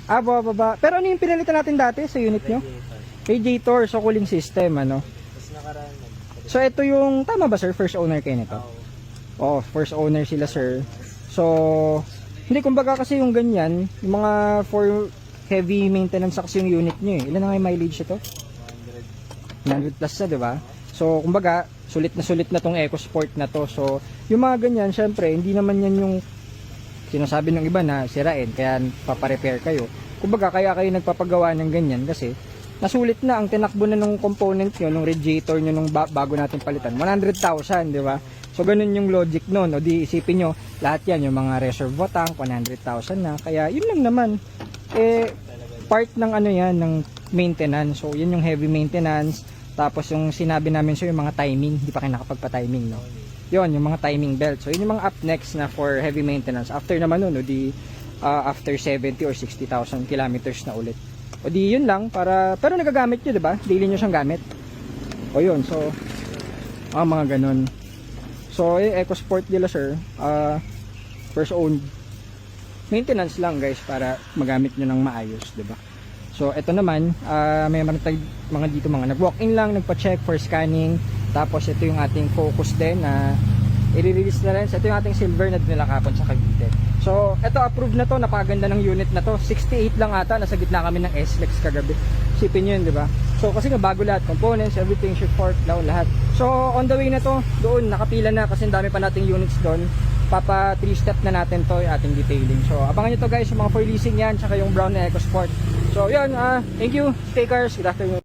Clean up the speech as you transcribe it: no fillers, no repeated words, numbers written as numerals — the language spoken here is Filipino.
Ah, baba. Pero ano yung pinalitan natin dati sa unit nyo? Radiator, so cooling system, ano? Tapos nakaraan. So ito yung, tama ba sir, first owner kayo nito? Oh, first owner sila sir. So, hindi, kumbaga kasi yung ganyan, yung mga for heavy maintenance kasi yung unit nyo eh. Ilan na nga yung mileage ito? 100 plus na, di ba? So, kumbaga, sulit na tong EcoSport na to. So, yung mga ganyan, syempre, hindi naman yan yung sinasabi ng iba na sirain, kaya paparepair kayo. Kumbaga, kaya kayo nagpapagawa ng ganyan kasi nasulit na ang tinakbo na nung component nyo, nung radiator nyo nung bago natin palitan. 100,000, di ba? So, ganun yung logic nun. O di isipin nyo, lahat yan, yung mga reservoir tank, 100,000 na. Kaya, yun lang naman. Eh, part ng ano yan, ng maintenance. So, yun yung heavy maintenance. Tapos, yung sinabi namin so yung mga timing. Hindi pa kayo nakapagpa-timing, no? Yun, yung mga timing belt. So, yun yung mga up next na for heavy maintenance. After naman nun, o di, after 70 or 60,000 kilometers na ulit. O di, yun lang. Pero nagagamit nyo, diba? Daily nyo siyang gamit. O yun, so, mga ganun. So, EcoSport nila sir, first owned. Maintenance lang guys para magamit nyo ng maayos, diba? So, ito naman, may mga dito mga nag-walk-in lang, nagpa-check for scanning. Tapos, ito yung ating focus din na i-release na rin. So, ito yung ating silver na dinala kapon sa Cavite. So, ito approved na to, napaganda ng unit na to. 68 lang ata, nasa gitna kami ng S-Lex kagabi. Sipin nyo yun, diba? So, kasi nga bago lahat, components, everything, shift fork, lahat. So, on the way na to, doon, nakapila na kasi dami pa nating units doon. Papa 3-step na natin to, yung ating detailing. So, abangan nyo to guys, yung mga for leasing yan, tsaka yung brown na EcoSport. So, yun, thank you, stay cars, good afternoon.